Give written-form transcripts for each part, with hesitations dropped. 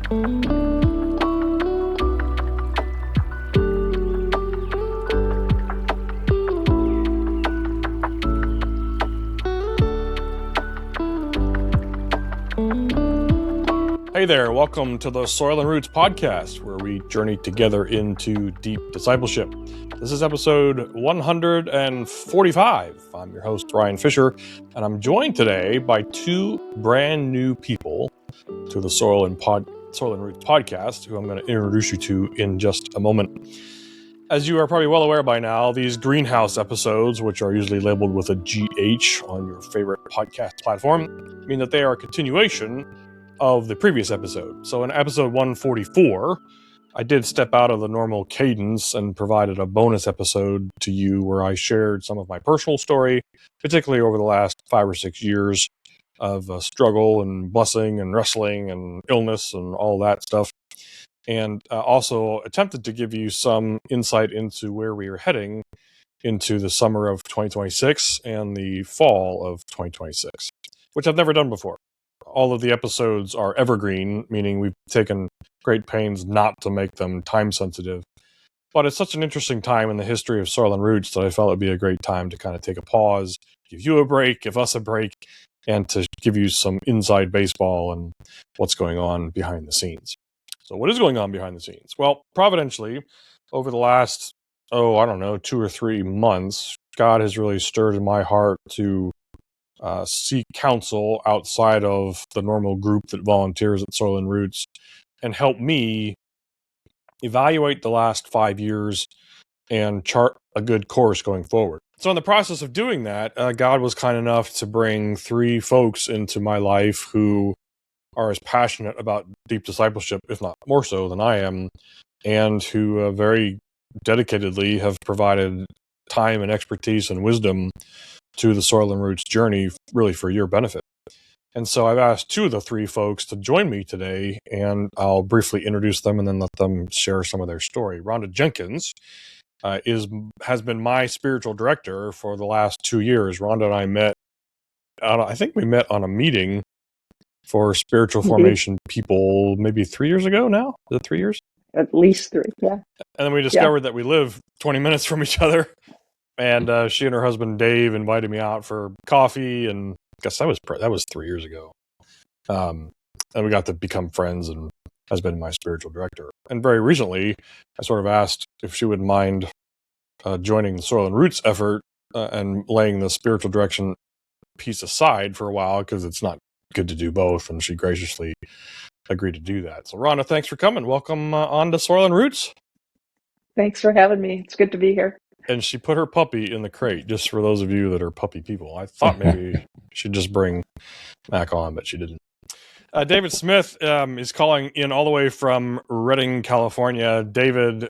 Hey there, welcome to the Soil and Roots podcast, where we journey together into deep discipleship. This is episode 145. I'm your host, Ryan Fisher, and I'm joined today by two brand new people to the Soil and Roots podcast, who I'm going to introduce you to in just a moment. As you are probably well aware by now, these greenhouse episodes, which are usually labeled with a GH on your favorite podcast platform, mean that they are a continuation of the previous episode. So in episode 144, I did step out of the normal cadence and provided a bonus episode to you where I shared some of my personal story, particularly over the last 5 or 6 years of struggle and blessing and wrestling and illness and all that stuff. And also attempted to give you some insight into where we are heading into the summer of 2026 and the fall of 2026, which I've never done before. All of the episodes are evergreen, meaning we've taken great pains not to make them time sensitive. But it's such an interesting time in the history of Soil and Roots that I felt it'd be a great time to kind of take a pause, give you a break, give us a break, and to give you some inside baseball and what's going on behind the scenes. So what is going on behind the scenes? Well, providentially, over the last, 2 or 3 months, God has really stirred in my heart to seek counsel outside of the normal group that volunteers at Soil and Roots and help me evaluate the last 5 years and chart a good course going forward. So in the process of doing that, God was kind enough to bring 3 folks into my life who are as passionate about deep discipleship, if not more so than I am, and who very dedicatedly have provided time and expertise and wisdom to the Soil and Roots journey, really for your benefit. And so I've asked 2 of the 3 folks to join me today, and I'll briefly introduce them and then let them share some of their story. Rhonda Jenkins has been my spiritual director for the last 2 years. Rhonda and I met, I think we met on a meeting for spiritual formation people maybe 3 years ago now. Is it 3 years? At least 3, yeah. And then we discovered that we live 20 minutes from each other. And she and her husband Dave invited me out for coffee, and I guess that was 3 years ago. And we got to become friends, and has been my spiritual director. And very recently, I sort of asked if she would mind joining the Soil and Roots effort and laying the spiritual direction piece aside for a while, because it's not good to do both. And she graciously agreed to do that. So Rhonda, thanks for coming. Welcome on to Soil and Roots. Thanks for having me. It's good to be here. And she put her puppy in the crate, just for those of you that are puppy people. I thought maybe she'd just bring Mac on, but she didn't. David Smith is calling in all the way from Redding, California. David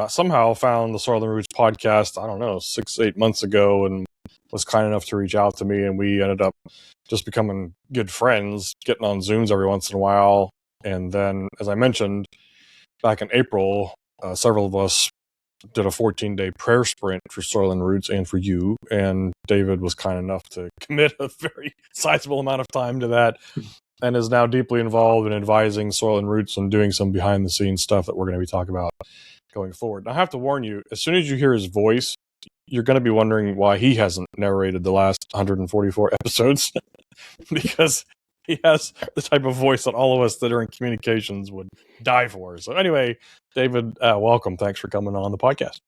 somehow found the Soil and Roots podcast, 6-8 months ago, and was kind enough to reach out to me, and we ended up just becoming good friends, getting on Zooms every once in a while. And then, as I mentioned, back in April, several of us did a 14-day prayer sprint for Soil and Roots and for you, and David was kind enough to commit a very sizable amount of time to that, and is now deeply involved in advising Soil and Roots and doing some behind-the-scenes stuff that we're going to be talking about going forward. And I have to warn you, as soon as you hear his voice, you're going to be wondering why he hasn't narrated the last 144 episodes, because he has the type of voice that all of us that are in communications would die for. So anyway, David, welcome. Thanks for coming on the podcast.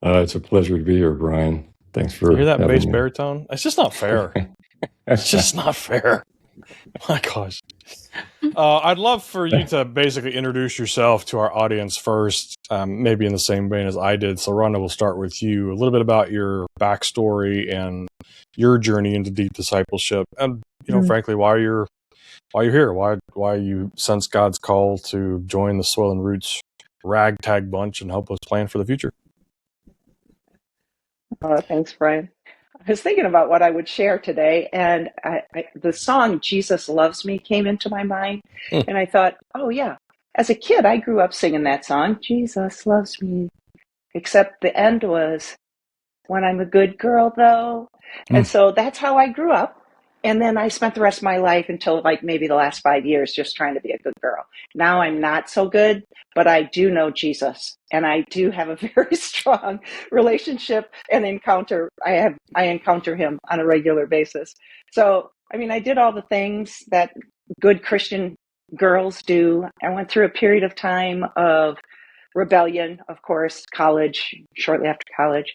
It's a pleasure to be here, Brian. Thanks for you hear that having bass me. baritone? It's just not fair. It's just not fair. My gosh. I'd love for you to basically introduce yourself to our audience first, maybe in the same vein as I did. So Rhonda, we'll start with you. A little bit about your backstory and your journey into deep discipleship, and frankly, why you're here, why you sense God's call to join the Soil and Roots ragtag bunch and help us plan for the future. Thanks, Brian. I was thinking about what I would share today, and the song "Jesus Loves Me" came into my mind, and I thought, oh yeah, as a kid, I grew up singing that song, "Jesus loves me," except the end was, "When I'm a good girl, though." And so that's how I grew up. And then I spent the rest of my life until like maybe the last 5 years just trying to be a good girl. Now I'm not so good, but I do know Jesus, and I do have a very strong relationship and encounter. I encounter him on a regular basis. So, I mean, I did all the things that good Christian girls do. I went through a period of time of rebellion, of course, college, shortly after college.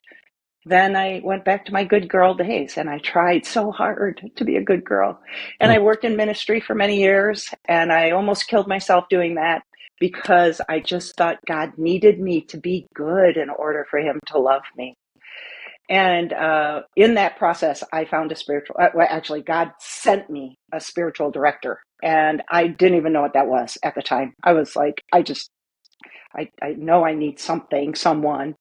Then I went back to my good girl days, and I tried so hard to be a good girl. And I worked in ministry for many years, and I almost killed myself doing that because I just thought God needed me to be good in order for him to love me. And in that process, I found a spiritual, actually, God sent me a spiritual director. And I didn't even know what that was at the time. I was like, I know I need someone.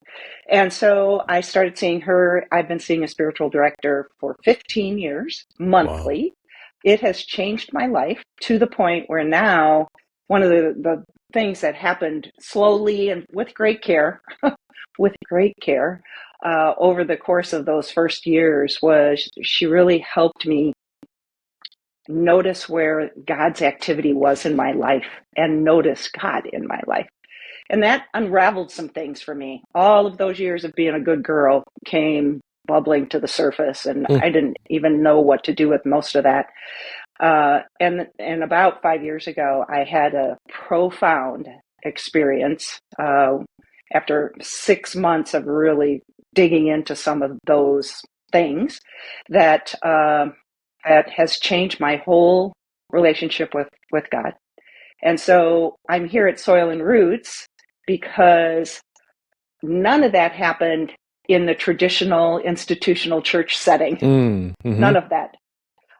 And so I started seeing her. I've been seeing a spiritual director for 15 years, monthly. Wow. It has changed my life to the point where now one of the things that happened slowly and with great care, over the course of those first years was she really helped me notice where God's activity was in my life and notice God in my life. And that unraveled some things for me. All of those years of being a good girl came bubbling to the surface, and I didn't even know what to do with most of that. And about 5 years ago, I had a profound experience after 6 months of really digging into some of those things that has changed my whole relationship with God. And so I'm here at Soil and Roots because none of that happened in the traditional institutional church setting. Mm-hmm. None of that.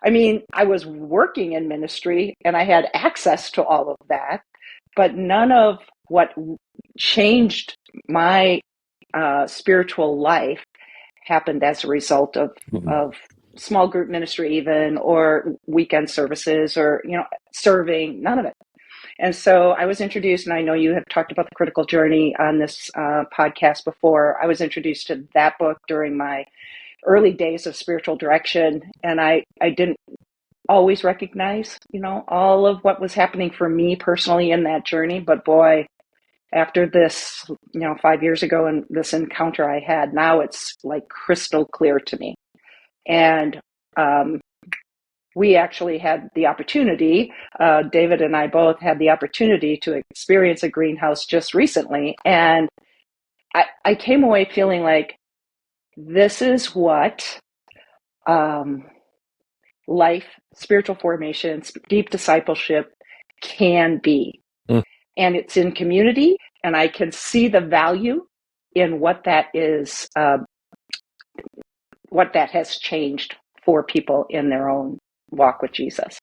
I mean, I was working in ministry and I had access to all of that, but none of what changed my spiritual life happened as a result of small group ministry even, or weekend services, or, serving, none of it. And so I was introduced, and I know you have talked about the critical journey on this podcast before. I was introduced to that book during my early days of spiritual direction, and I didn't always recognize, all of what was happening for me personally in that journey. But boy, after this, 5 years ago and this encounter I had, now it's like crystal clear to me. And we actually had the opportunity, David and I both had the opportunity to experience a greenhouse just recently. And I came away feeling like this is what life, spiritual formation, deep discipleship can be. And it's in community, and I can see the value in what that is, what that has changed for people in their own walk with Jesus.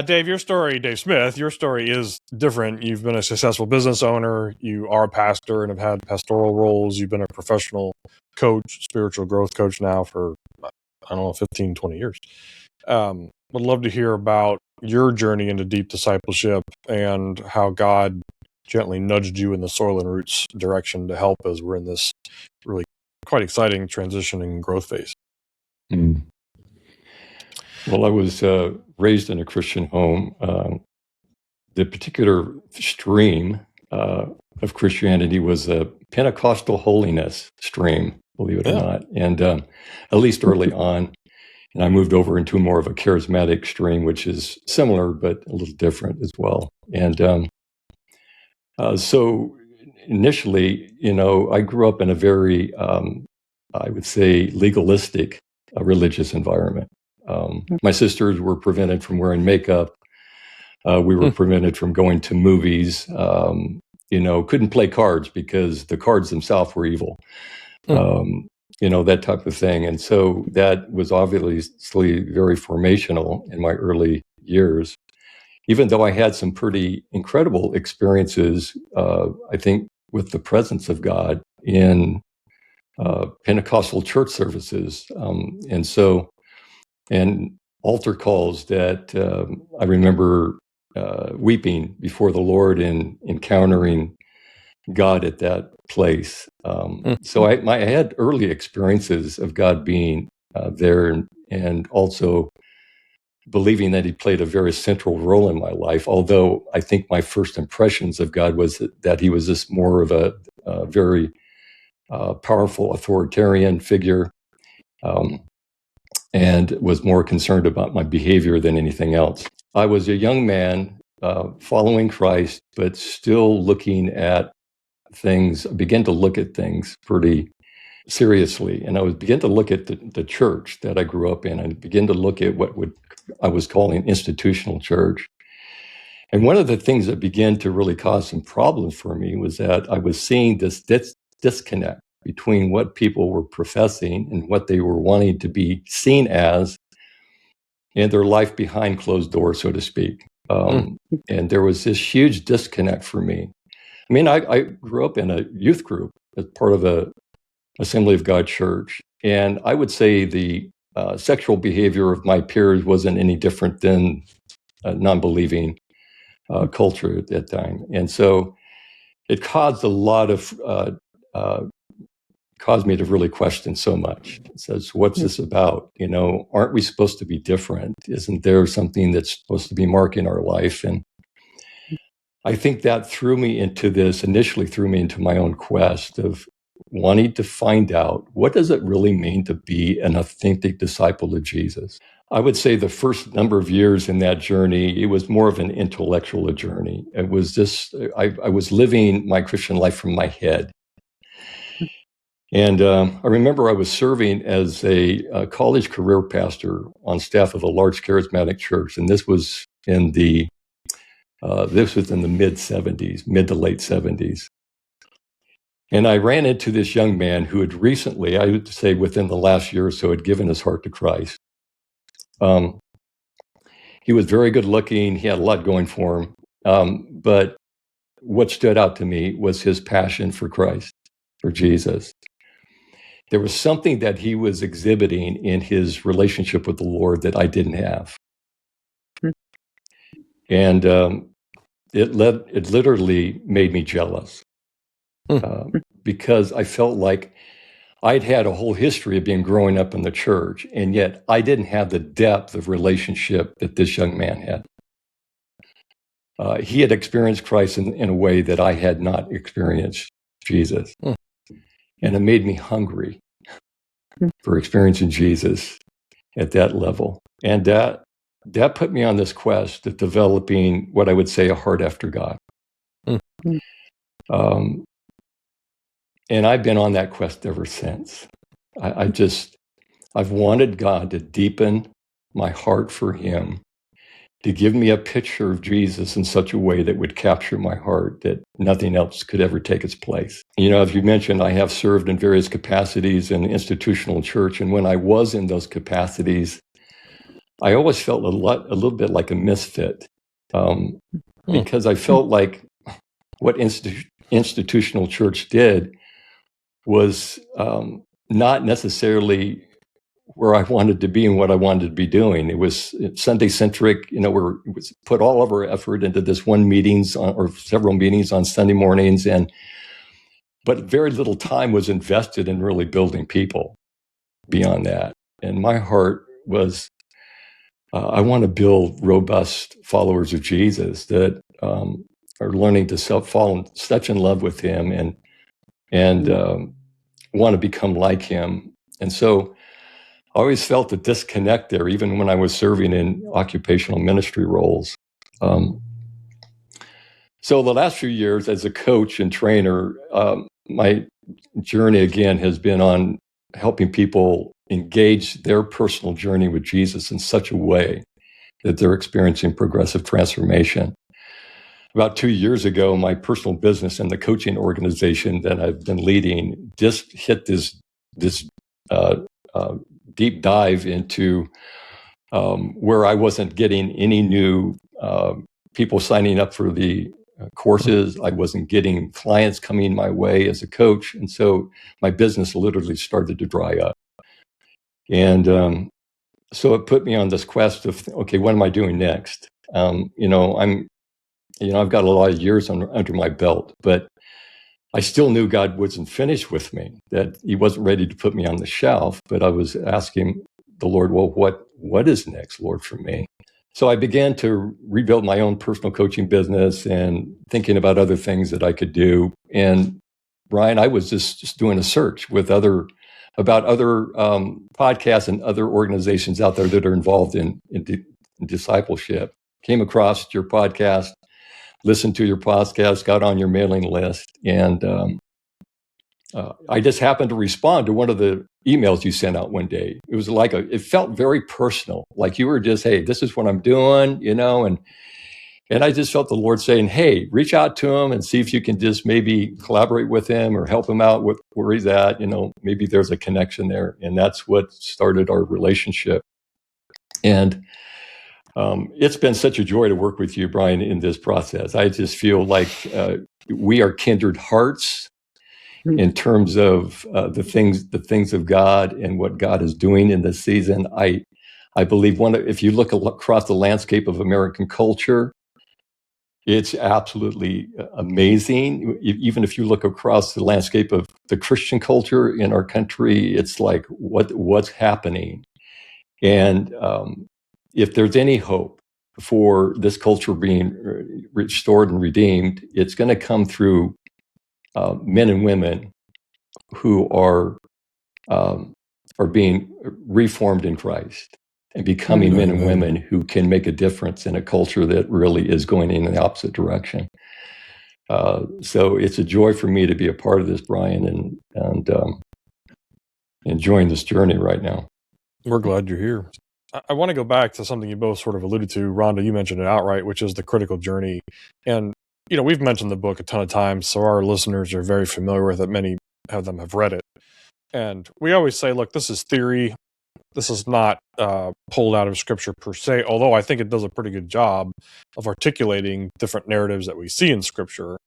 Dave Smith, your story is different. You've been a successful business owner. You are a pastor and have had pastoral roles. You've been a professional coach, spiritual growth coach now for, 15, 20 years. Would love to hear about your journey into deep discipleship and how God gently nudged you in the Soil and Roots direction to help as we're in this really quite exciting transitioning growth phase. Well, I was raised in a Christian home. The particular stream of Christianity was a Pentecostal holiness stream, believe it or not, and at least early on. And I moved over into more of a charismatic stream, which is similar but a little different as well. And so initially, I grew up in a very, I would say, legalistic religious environment. My sisters were prevented from wearing makeup. We were prevented from going to movies. Couldn't play cards because the cards themselves were evil. That type of thing. And so that was obviously very formational in my early years. Even though I had some pretty incredible experiences, I think, with the presence of God in Pentecostal church services. And altar calls that I remember weeping before the Lord and encountering God at that place. So I had early experiences of God being there, and also believing that he played a very central role in my life. Although I think my first impressions of God was that he was just more of a very powerful authoritarian figure, and was more concerned about my behavior than anything else. I was a young man following Christ, but still looking at things. I began to look at things pretty seriously, and I was begin to look at the church that I grew up in, and begin to look at what I was calling institutional church. And one of the things that began to really cause some problems for me was that I was seeing this disconnect between what people were professing and what they were wanting to be seen as, and their life behind closed doors, so to speak. And there was this huge disconnect for me. I mean, I grew up in a youth group as part of a Assembly of God church, and I would say the sexual behavior of my peers wasn't any different than non-believing culture at that time. And so it caused a lot of caused me to really question so much. It says, what's this about? You know, aren't we supposed to be different? Isn't there something that's supposed to be marking our life? And I think that initially threw me into my own quest of wanting to find out, what does it really mean to be an authentic disciple of Jesus? I would say the first number of years in that journey, it was more of an intellectual journey. It was just, I was living my Christian life from my head. And I remember I was serving as a college career pastor on staff of a large charismatic church, and this was in the mid to late 70s. And I ran into this young man who had recently, I would say within the last year or so, had given his heart to Christ. He was very good looking. He had a lot going for him. But what stood out to me was his passion for Christ, for Jesus. There was something that he was exhibiting in his relationship with the Lord that I didn't have. And it literally made me jealous because I felt like I'd had a whole history of growing up in the church, and yet I didn't have the depth of relationship that this young man had. He had experienced Christ in a way that I had not experienced Jesus. And it made me hungry for experiencing Jesus at that level. And that put me on this quest of developing what I would say a heart after God. And I've been on that quest ever since. I've wanted God to deepen my heart for him, to give me a picture of Jesus in such a way that would capture my heart, that nothing else could ever take its place. You know, as you mentioned, I have served in various capacities in institutional church. And when I was in those capacities, I always felt a little bit like a misfit, because I felt like what institutional church did was not necessarily where I wanted to be and what I wanted to be doing. It was Sunday centric. You know, we put all of our effort into this one meetings or several meetings on Sunday mornings, but very little time was invested in really building people beyond that. And my heart was, I want to build robust followers of Jesus that are learning to fall such in love with him and want to become like him. And so I always felt a disconnect there, even when I was serving in occupational ministry roles. So the last few years as a coach and trainer, my journey again has been on helping people engage their personal journey with Jesus in such a way that they're experiencing progressive transformation. About 2 years ago, my personal business and the coaching organization that I've been leading just hit this deep dive into where I wasn't getting any new people signing up for the courses. I wasn't getting clients coming my way as a coach. And so my business literally started to dry up. And so it put me on this quest of, okay, what am I doing next? I've got a lot of years under my belt, but I still knew God wasn't finished with me, that he wasn't ready to put me on the shelf. But I was asking the Lord, well, what is next, Lord, for me? So I began to rebuild my own personal coaching business and thinking about other things that I could do. And Brian, I was just doing a search with other podcasts and other organizations out there that are involved in discipleship. Came across your podcast, listened to your podcast, got on your mailing list, and I just happened to respond to one of the emails you sent out one day. It was like it felt very personal, like you were just, hey, this is what I'm doing, and I just felt the Lord saying, hey, reach out to him and see if you can just maybe collaborate with him or help him out with where he's at. Maybe there's a connection there. And that's what started our relationship. And it's been such a joy to work with you, Brian, in this process. I just feel like we are kindred hearts in terms of the things of God and what God is doing in this season. I believe if you look across the landscape of American culture, it's absolutely amazing. Even if you look across the landscape of the Christian culture in our country, it's like what's happening. And if there's any hope for this culture being restored and redeemed, it's going to come through men and women who are being reformed in Christ and becoming men and women who can make a difference in a culture that really is going in the opposite direction. So it's a joy for me to be a part of this, Brian, and enjoying this journey right now. We're glad you're here. I want to go back to something you both sort of alluded to. Rhonda, you mentioned it outright, which is the critical journey. And, we've mentioned the book a ton of times, so our listeners are very familiar with it. Many of them have read it. And we always say, look, this is theory. This is not pulled out of Scripture per se, although I think it does a pretty good job of articulating different narratives that we see in Scripture.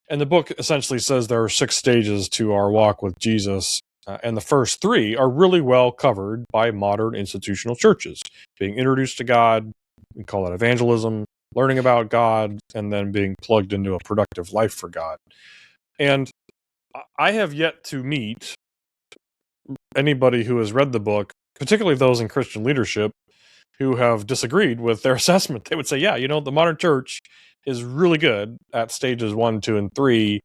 And the book essentially says there are 6 stages to our walk with Jesus, and the first 3 are really well covered by modern institutional churches. Being introduced to God, we call that evangelism, learning about God, and then being plugged into a productive life for God. And I have yet to meet anybody who has read the book, particularly those in Christian leadership, who have disagreed with their assessment. They would say, yeah, the modern church is really good at stages 1, 2, and 3,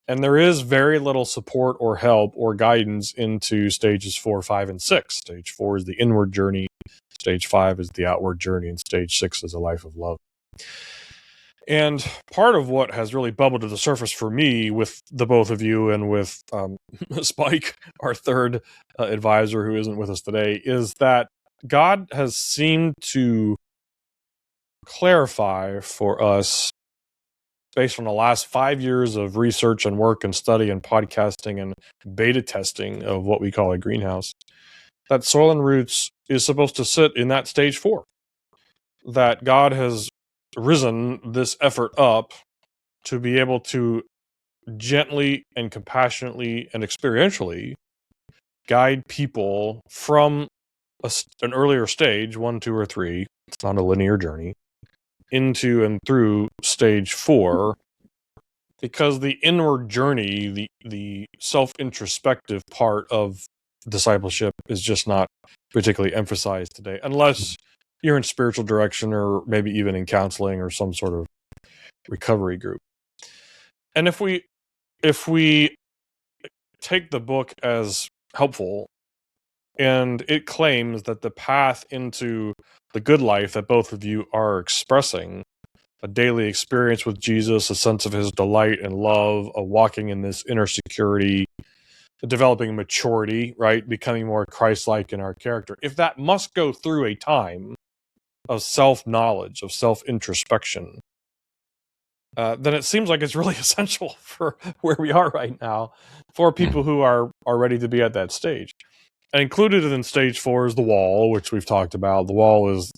and there is very little support or help or guidance into stages 4, 5, and 6. Stage 4 is the inward journey, stage 5 is the outward journey, and stage 6 is a life of love. And part of what has really bubbled to the surface for me with the both of you and with Spike, our third advisor who isn't with us today, is that God has seemed to clarify for us, based on the last 5 years of research and work and study and podcasting and beta testing of what we call a greenhouse, that Soil and Roots is supposed to sit in that stage 4. That God has risen this effort up to be able to gently and compassionately and experientially guide people from an earlier stage, 1, 2, or 3, it's not a linear journey, into and through stage 4, because the inward journey, the self-introspective part of discipleship is just not particularly emphasized today, unless you're in spiritual direction or maybe even in counseling or some sort of recovery group. And if we take the book as helpful, and it claims that the path into the good life that both of you are expressing, a daily experience with Jesus, a sense of his delight and love, a walking in this inner security, a developing maturity, right? Becoming more Christ-like in our character. If that must go through a time of self-knowledge, of self-introspection, then it seems like it's really essential for where we are right now for people who are ready to be at that stage. And included in stage 4 is the wall, which we've talked about. The wall is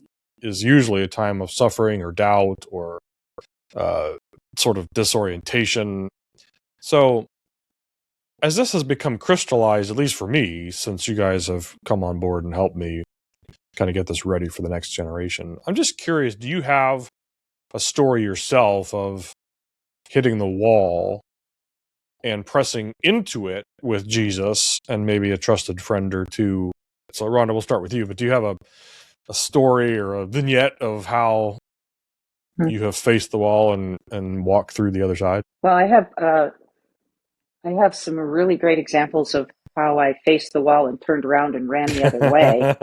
usually a time of suffering or doubt or sort of disorientation. So as this has become crystallized, at least for me, since you guys have come on board and helped me kind of get this ready for the next generation, I'm just curious, do you have a story yourself of hitting the wall and pressing into it with Jesus and maybe a trusted friend or two? So Rhonda, we'll start with you, but do you have story or a vignette of how you have faced the wall and walked through the other side? Well, I have some really great examples of how I faced the wall and turned around and ran the other way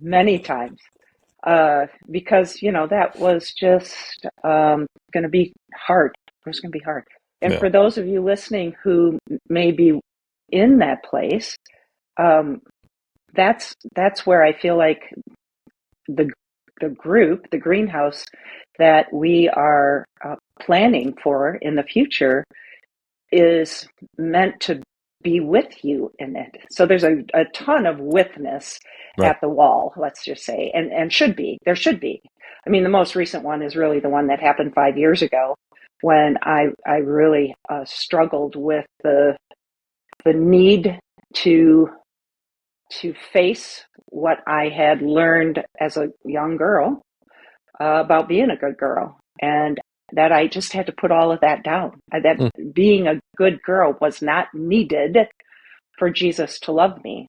many times. Because, that was just going to be hard. It was going to be hard. And Yeah. for those of you listening who may be in that place, that's where I feel like the group, the greenhouse that we are planning for in the future is meant to be with you in it. So there's a ton of witness Right. at the wall, let's just say, and there should be. I mean, the most recent one is really the one that happened 5 years ago when I really struggled with the need to face what I had learned as a young girl about being a good girl, and that I just had to put all of that down. That being a good girl was not needed for Jesus to love me.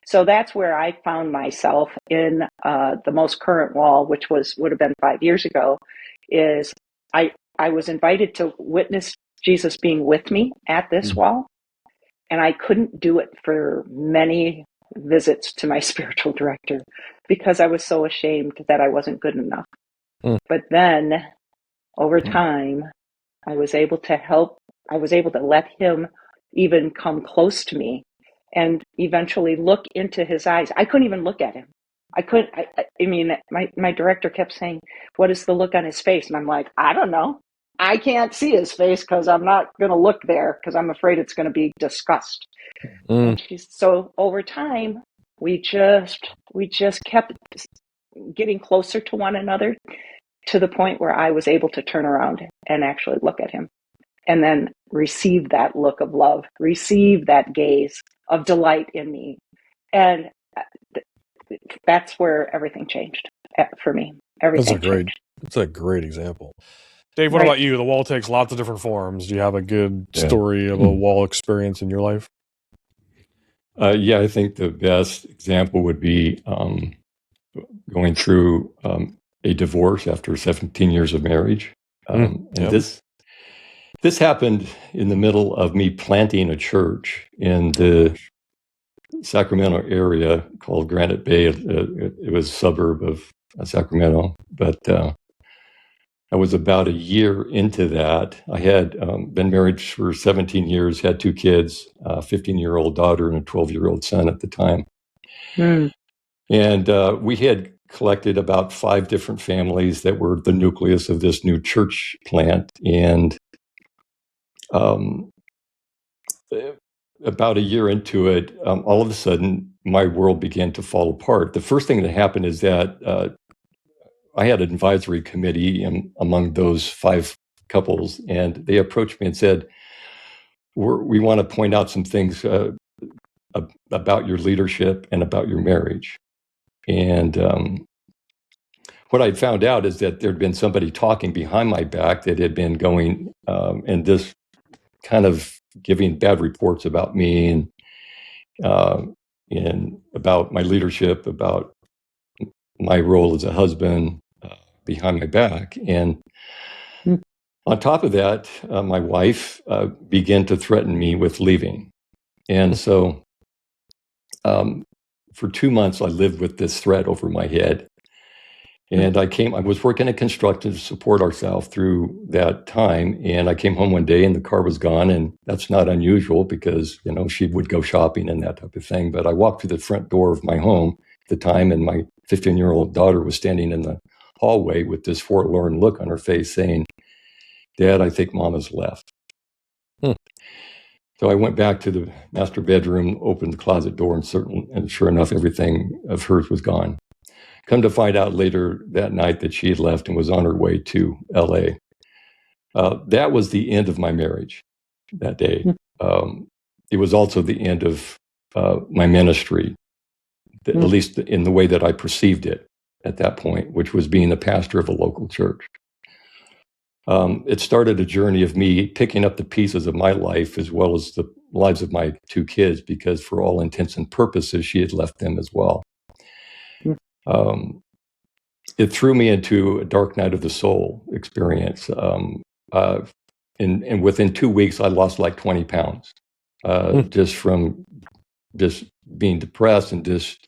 So that's where I found myself in the most current wall, which would have been 5 years ago. Is I was invited to witness Jesus being with me at this wall, and I couldn't do it for many visits to my spiritual director because I was so ashamed that I wasn't good enough. But then over time, I was able to let him even come close to me and eventually look into his eyes. I couldn't even look at him. My director kept saying, "What is the look on his face?" And I'm like, "I don't know. I can't see his face because I'm not going to look there because I'm afraid it's going to be disgust." And so over time, we just kept getting closer to one another to the point where I was able to turn around and actually look at him and then receive that look of love, receive that gaze of delight in me. And that's where everything changed for me. Everything changed. That's a great example. Dave, what about you? The wall takes lots of different forms. Do you have a good story of a wall experience in your life? Yeah, I think the best example would be going through a divorce after 17 years of marriage. This happened in the middle of me planting a church in the Sacramento area called Granite Bay. It was a suburb of Sacramento, but I was about a year into that. I had been married for 17 years, had 2 kids, a 15-year-old daughter and a 12-year-old son at the time. And we had collected about 5 different families that were the nucleus of this new church plant. And about a year into it, all of a sudden, my world began to fall apart. The first thing that happened is that I had an advisory committee among those 5 couples, and they approached me and said, we want to point out some things about your leadership and about your marriage. And what I'd found out is that there'd been somebody talking behind my back that had been going and this kind of giving bad reports about me and about my leadership, about my role as a husband behind my back. And on top of that, my wife began to threaten me with leaving. And so for 2 months, I lived with this threat over my head. And I was working at construction to support ourselves through that time. And I came home one day and the car was gone. And that's not unusual because, she would go shopping and that type of thing. But I walked through the front door of my home at the time, and my 15-year-old daughter was standing in the hallway with this forlorn look on her face saying, "Dad, I think Mom has left." So I went back to the master bedroom, opened the closet door, and sure enough, everything of hers was gone. Come to find out later that night that she had left and was on her way to L.A. That was the end of my marriage that day. It was also the end of my ministry, at least in the way that I perceived it at that point, which was being the pastor of a local church. It started a journey of me picking up the pieces of my life as well as the lives of my 2 kids, because for all intents and purposes, she had left them as well. it threw me into a dark night of the soul experience. And within 2 weeks, I lost like 20 pounds, just from just being depressed and just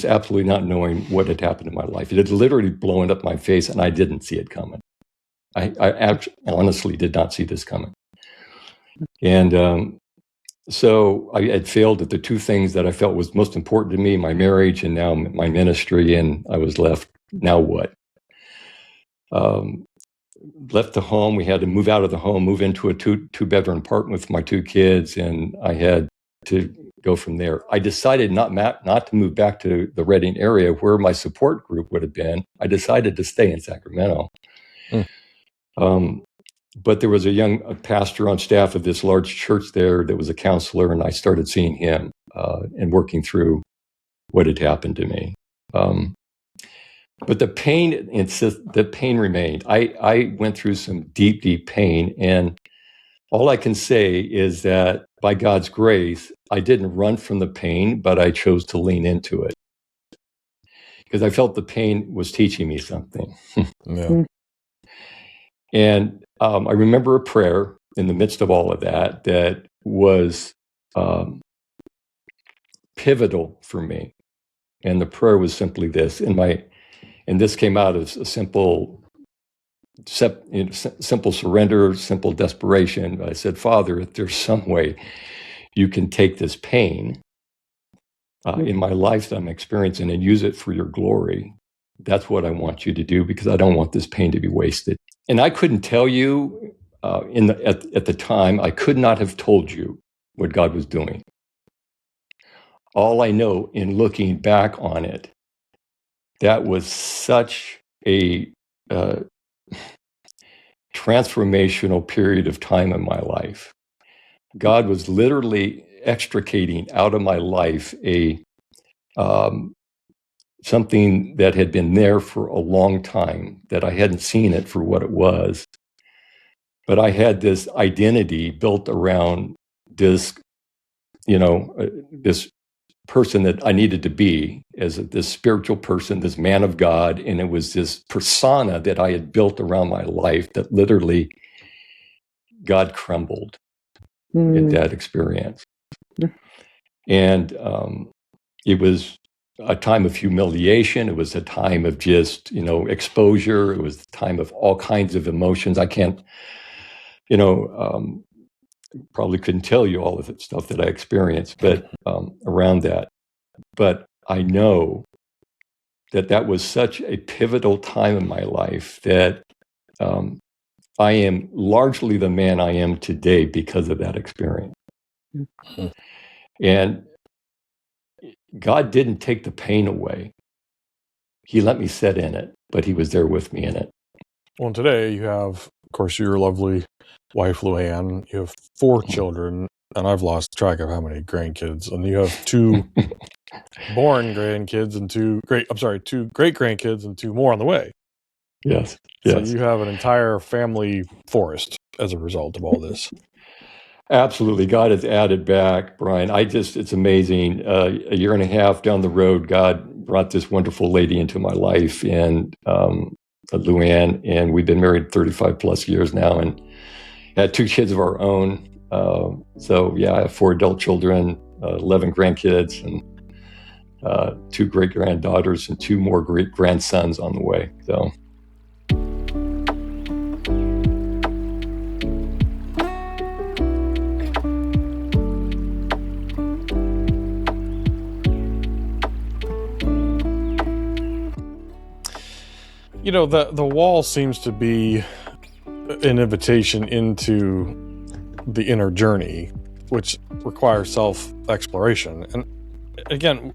absolutely not knowing what had happened in my life. It had literally blown up my face, and I didn't see it coming. I honestly did not see this coming. And so I had failed at the two things that I felt was most important to me, my marriage and now my ministry, and I was left, now what? Left the home. We had to move out of the home, move into a two-bedroom apartment with my two kids, and I had to go from there. I decided not to move back to the Redding area where my support group would have been. I decided to stay in Sacramento. But there was a young pastor on staff of this large church there that was a counselor, and I started seeing him and working through what had happened to me. But the pain remained. I went through some deep, deep pain, and all I can say is that by God's grace, I didn't run from the pain, but I chose to lean into it because I felt the pain was teaching me something. Yeah. And I remember a prayer in the midst of all of that was pivotal for me. And the prayer was simply this. And this came out as a simple surrender, simple desperation. I said, Father, if there's some way you can take this pain in my life that I'm experiencing and use it for your glory, that's what I want you to do, because I don't want this pain to be wasted. And I couldn't tell you at the time, I could not have told you what God was doing. All I know in looking back on it, that was such a transformational period of time in my life. God was literally extricating out of my life something that had been there for a long time, that I hadn't seen it for what it was. But I had this identity built around this, this person that I needed to be as this spiritual person, this man of God. And it was this persona that I had built around my life that literally God crumbled at that experience. And it was a time of humiliation. It was a time of just, exposure. It was a time of all kinds of emotions. I can't, probably couldn't tell you all of the stuff that I experienced, but around that. But I know that was such a pivotal time in my life that I am largely the man I am today because of that experience. And God didn't take the pain away. He let me sit in it, but he was there with me in it. Well, today you have, of course, your lovely wife, Luann. You have 4 children, and I've lost track of how many grandkids. And you have 2 born grandkids and 2 great-grandkids and 2 more on the way. Yes. So you have an entire family forest as a result of all this. Absolutely. God has added back, Brian. It's amazing. A year and a half down the road, God brought this wonderful lady into my life, and Luann, and we've been married 35 plus years now and had 2 kids of our own. So yeah, I have 4 adult children, 11 grandkids, and 2 great granddaughters and 2 more great grandsons on the way. So. The wall seems to be an invitation into the inner journey, which requires self-exploration. And again,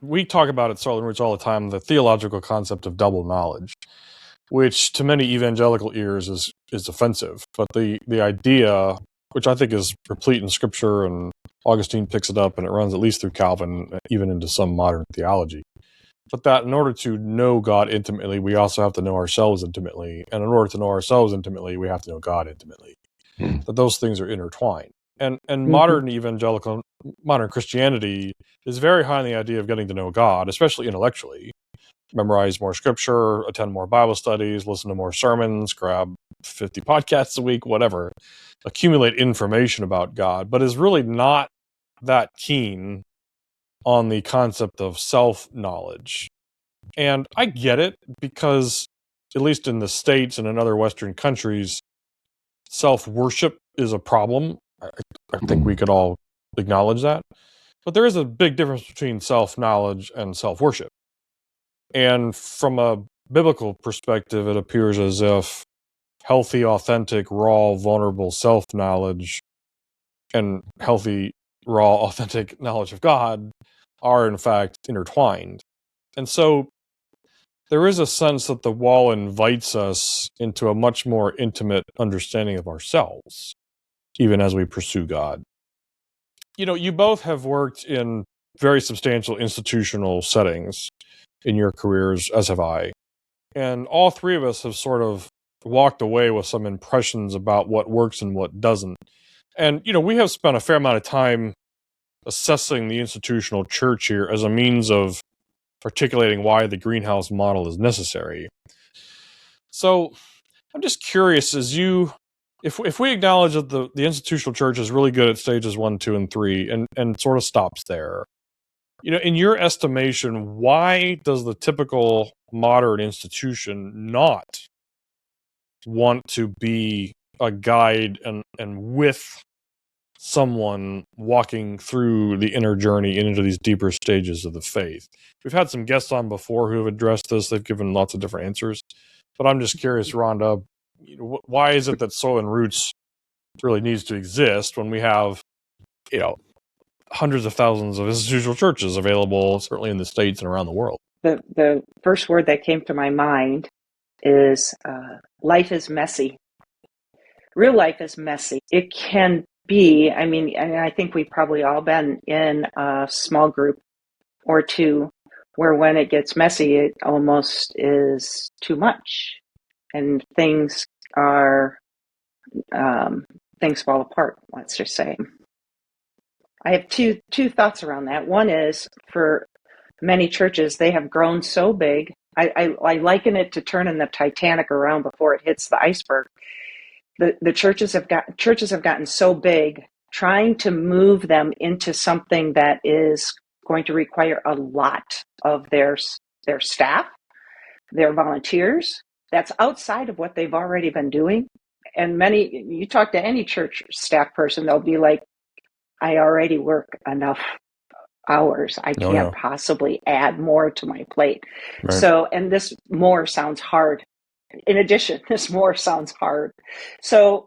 we talk about at Soil and Roots all the time, the theological concept of double knowledge, which to many evangelical ears is offensive. But the idea, which I think is replete in Scripture, and Augustine picks it up, and it runs at least through Calvin, even into some modern theology. But that in order to know God intimately, we also have to know ourselves intimately. And in order to know ourselves intimately, we have to know God intimately. That those things are intertwined. And Mm-hmm. modern Christianity is very high on the idea of getting to know God, especially intellectually. Memorize more scripture, attend more Bible studies, listen to more sermons, grab 50 podcasts a week, whatever. Accumulate information about God, but is really not that keen on the concept of self-knowledge. And I get it, because at least in the States and in other Western countries, self-worship is a problem. I think we could all acknowledge that. But there is a big difference between self-knowledge and self-worship. And from a biblical perspective, it appears as if healthy, authentic, raw, vulnerable self-knowledge and healthy, raw, authentic knowledge of God are in fact intertwined. And so there is a sense that the wall invites us into a much more intimate understanding of ourselves, even as we pursue God. You know, you both have worked in very substantial institutional settings in your careers, as have I. And all three of us have sort of walked away with some impressions about what works and what doesn't. And, you know, we have spent a fair amount of time assessing the institutional church here as a means of articulating why the greenhouse model is necessary. So I'm just curious, if we acknowledge that the institutional church is really good at stages 1, 2, and 3, and sort of stops there, you know, in your estimation, why does the typical modern institution not want to be a guide and with someone walking through the inner journey into these deeper stages of the faith? We've had some guests on before who have addressed this. They've given lots of different answers. But I'm just curious, Rhonda, you know, why is it that Soil and Roots really needs to exist when we have, you know, hundreds of thousands of institutional churches available, certainly in the States and around the world? The first word that came to my mind is life is messy. Real life is messy. It can be, I mean, and I think we've probably all been in a small group or two where when it gets messy, it almost is too much, and things fall apart, let's just say. I have two thoughts around that. One is, for many churches, they have grown so big. I liken it to turning the Titanic around before it hits the iceberg. The churches have gotten so big, trying to move them into something that is going to require a lot of their staff, their volunteers. That's outside of what they've already been doing. And you talk to any church staff person, they'll be like, I already work enough hours. I can't possibly add more to my plate. Right. So, and this more sounds hard. In addition, this more sounds hard. So,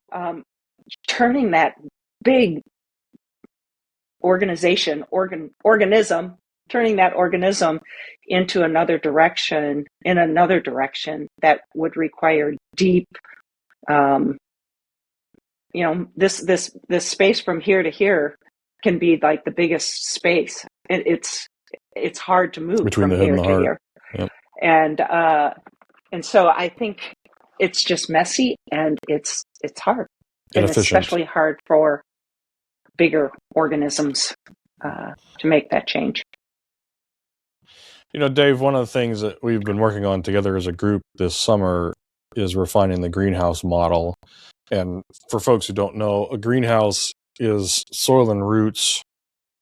turning that big organism into another direction, that would require deep, this space from here to here can be like the biggest space. It's hard to move between from the head here and the to heart. here. Yep. And so I think it's just messy, and it's hard, and especially hard for bigger organisms to make that change. You know, Dave, one of the things that we've been working on together as a group this summer is refining the greenhouse model. And for folks who don't know, a greenhouse is Soil and Roots'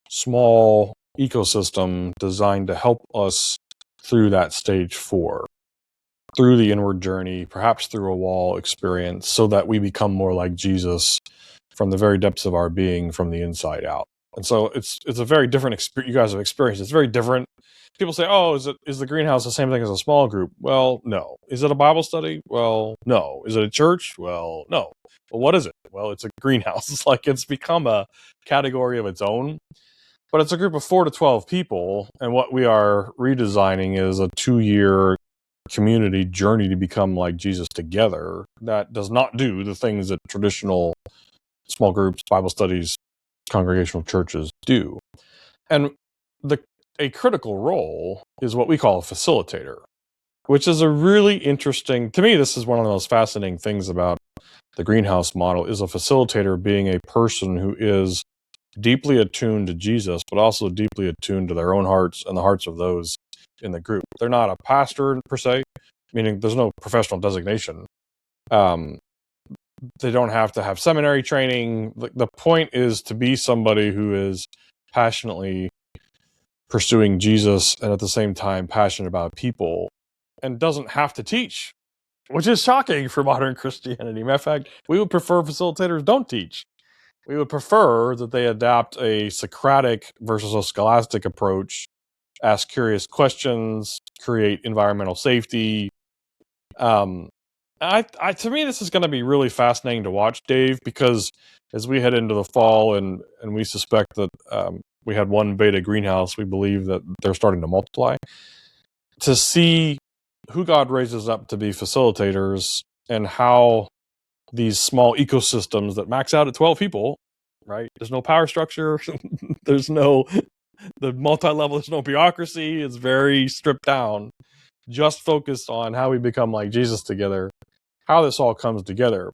small ecosystem designed to help us through that stage 4, through the inward journey, perhaps through a wall experience, so that we become more like Jesus from the very depths of our being, from the inside out. And so it's a very different experience. You guys have experienced. It's very different. People say, "Oh, is the greenhouse the same thing as a small group?" Well, no. Is it a Bible study? Well, no. Is it a church? Well, no. Well, what is it? Well, it's a greenhouse. It's like it's become a category of its own. But it's a group of 4 to 12 people, and what we are redesigning is a 2-year community journey to become like Jesus together that does not do the things that traditional small groups, Bible studies, congregational churches do. And a critical role is what we call a facilitator, which is a really interesting, to me, this is one of the most fascinating things about the greenhouse model is a facilitator being a person who is deeply attuned to Jesus, but also deeply attuned to their own hearts and the hearts of those in the group. They're not a pastor per se, meaning there's no professional designation. They don't have to have seminary training. The point is to be somebody who is passionately pursuing Jesus and at the same time passionate about people and doesn't have to teach, which is shocking for modern Christianity. Matter of fact, we would prefer facilitators don't teach. We would prefer that they adapt a Socratic versus a scholastic approach, ask curious questions, create environmental safety. To me, this is going to be really fascinating to watch, Dave, because as we head into the fall and we suspect that we had one beta greenhouse, we believe that they're starting to multiply. To see who God raises up to be facilitators and how these small ecosystems that max out at 12 people, right? There's no power structure. There's no, the multi-level, there's no bureaucracy. It's very stripped down, just focused on how we become like Jesus together, how this all comes together.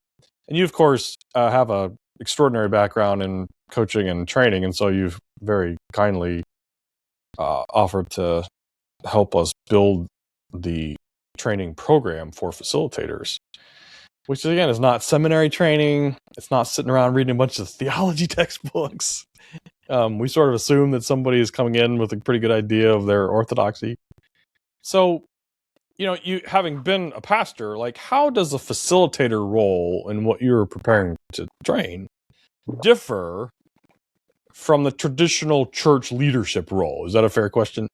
And you, of course, have a extraordinary background in coaching and training. And so you've very kindly offered to help us build the training program for facilitators, which again is not seminary training. It's not sitting around reading a bunch of theology textbooks. We sort of assume that somebody is coming in with a pretty good idea of their orthodoxy. So, you having been a pastor, like how does a facilitator role in what you're preparing to train differ from the traditional church leadership role? Is that a fair question?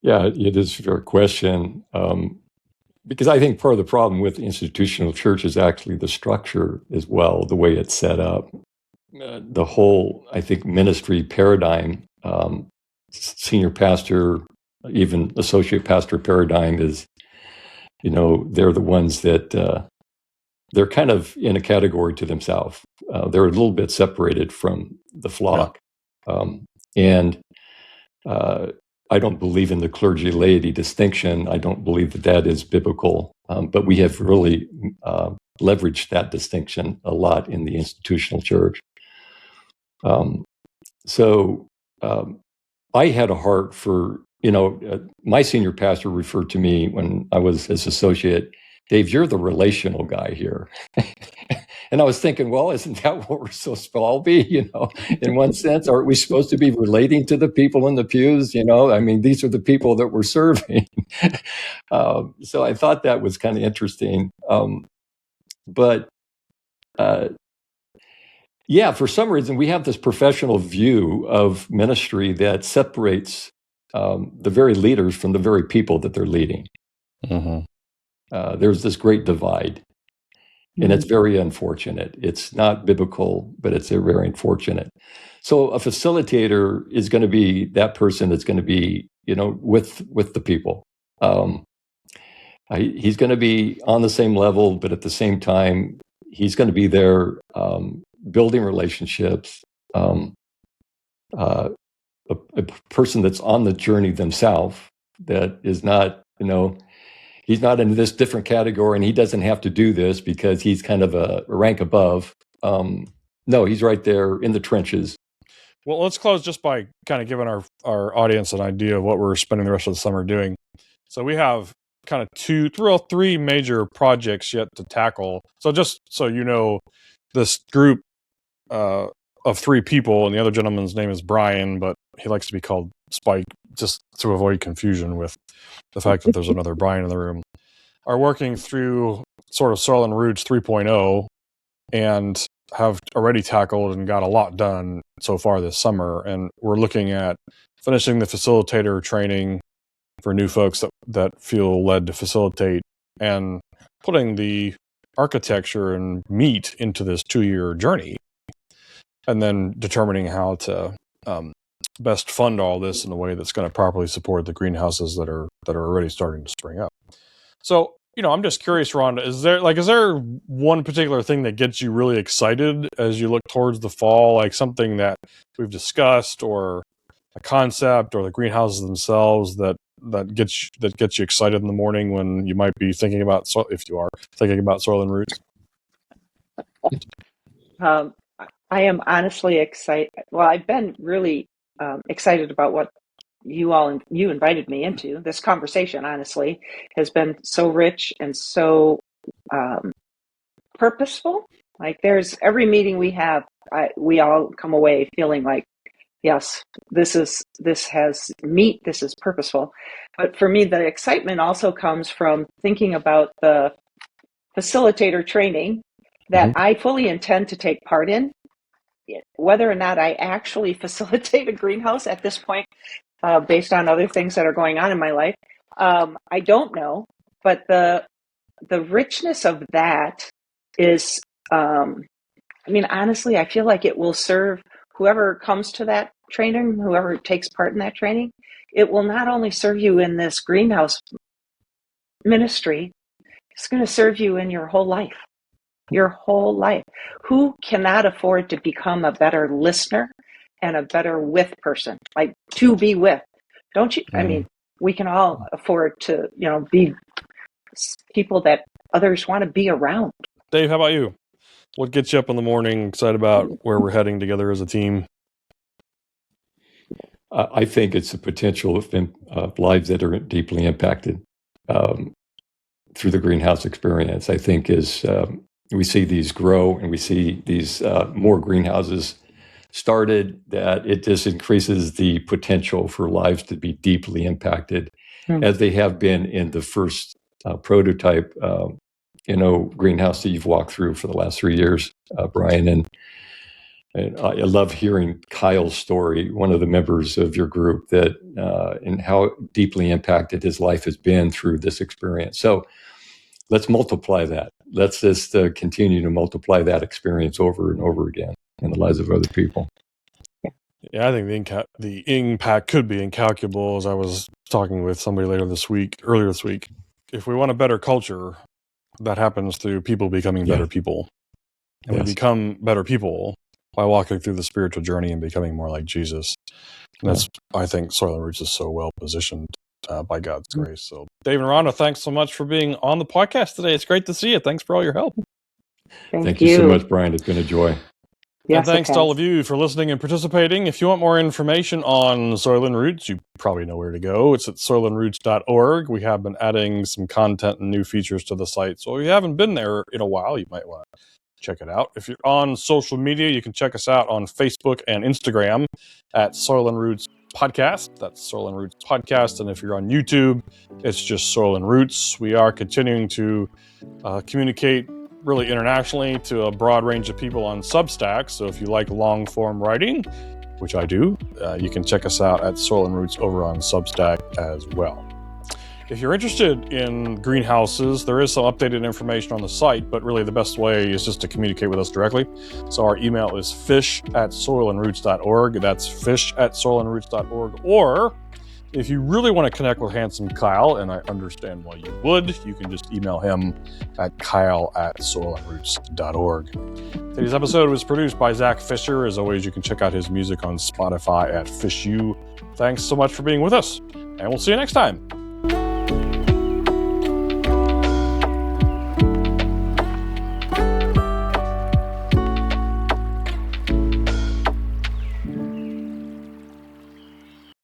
Yeah, it is a fair question. Because I think part of the problem with the institutional church is actually the structure as well, the way it's set up. The whole, I think, ministry paradigm, senior pastor, even associate pastor paradigm is, they're the ones that they're kind of in a category to themselves. They're a little bit separated from the flock. And I don't believe in the clergy laity distinction. I don't believe that is biblical. But we have really leveraged that distinction a lot in the institutional church. So I had a heart for, my senior pastor referred to me when I was his associate, Dave, you're the relational guy here. And I was thinking, well, isn't that what we're supposed to all be? In one sense, aren't we supposed to be relating to the people in the pews? I mean, these are the people that we're serving. So I thought that was kind of interesting. But for some reason, we have this professional view of ministry that separates the very leaders from the very people that they're leading. Mm-hmm. There's this great divide. And it's very unfortunate. It's not biblical, but it's very unfortunate. So a facilitator is going to be that person that's going to be, with the people. He's going to be on the same level, but at the same time, he's going to be there building relationships. A person that's on the journey themselves, that is not, he's not in this different category and he doesn't have to do this because he's kind of a rank above. No, he's right there in the trenches. Well, let's close just by kind of giving our audience an idea of what we're spending the rest of the summer doing. So we have kind of three major projects yet to tackle. So just so you know, this group of three people, and the other gentleman's name is Brian, but he likes to be called Spike just to avoid confusion with the fact that there's another Brian in the room, are working through sort of Soil and Roots 3.0 and have already tackled and got a lot done so far this summer. And we're looking at finishing the facilitator training for new folks that feel led to facilitate and putting the architecture and meat into this 2-year journey, and then determining how to best fund all this in a way that's going to properly support the greenhouses that are already starting to spring up. So, I'm just curious, Rhonda, is there one particular thing that gets you really excited as you look towards the fall, like something that we've discussed or a concept or the greenhouses themselves that that gets you excited in the morning when you might be thinking about if you are thinking about Soil and Roots? I am honestly excited. Well, I've been really excited about what you invited me into. This conversation, honestly, has been so rich and so purposeful. Like, there's every meeting we have, we all come away feeling like, yes, this has meat. This is purposeful. But for me, the excitement also comes from thinking about the facilitator training that I fully intend to take part in. Whether or not I actually facilitate a greenhouse at this point, based on other things that are going on in my life, I don't know. But the richness of that is, honestly, I feel like it will serve whoever comes to that training, whoever takes part in that training. It will not only serve you in this greenhouse ministry, it's going to serve you in your whole life. Your whole life. Who cannot afford to become a better listener and a better with person? Like, to be with. Don't you? We can all afford to, be people that others want to be around. Dave, how about you? What gets you up in the morning, excited about where we're heading together as a team? I think it's the potential of lives that are deeply impacted through the greenhouse experience. I think as we see these grow and we see these more greenhouses started, that it just increases the potential for lives to be deeply impacted, as they have been in the first prototype, greenhouse that you've walked through for the last 3 years, Brian. And I love hearing Kyle's story, one of the members of your group, that and how deeply impacted his life has been through this experience. So let's multiply that. Let's just continue to multiply that experience over and over again in the lives of other people. Yeah, I think the impact could be incalculable. As I was talking with somebody earlier this week, if we want a better culture, that happens through people becoming better people. And we become better people by walking through the spiritual journey and becoming more like Jesus. And that's, I think, Soil and Roots is so well positioned by God's grace. So, Dave and Rhonda, thanks so much for being on the podcast today. It's great to see you. Thanks for all your help. Thank you so much, Brian. It's been a joy. Yes, and thanks to all of you for listening and participating. If you want more information on Soil and Roots, you probably know where to go. It's at soilandroots.org. We have been adding some content and new features to the site. So if you haven't been there in a while, you might want to check it out. If you're on social media, you can check us out on Facebook and Instagram at Soil and Roots Podcast. That's Soil and Roots Podcast. And if you're on YouTube, it's just Soil and Roots. We are continuing to communicate really internationally to a broad range of people on Substack. So if you like long form writing, which I do, you can check us out at Soil and Roots over on Substack as well. If you're interested in greenhouses, there is some updated information on the site, but really the best way is just to communicate with us directly. So our email is fish@soilandroots.org. That's fish@soilandroots.org. Or if you really want to connect with Handsome Kyle, and I understand why you would, you can just email him at kyle@soilandroots.org. Today's episode was produced by Zach Fisher. As always, you can check out his music on Spotify at FishU. Thanks so much for being with us, and we'll see you next time.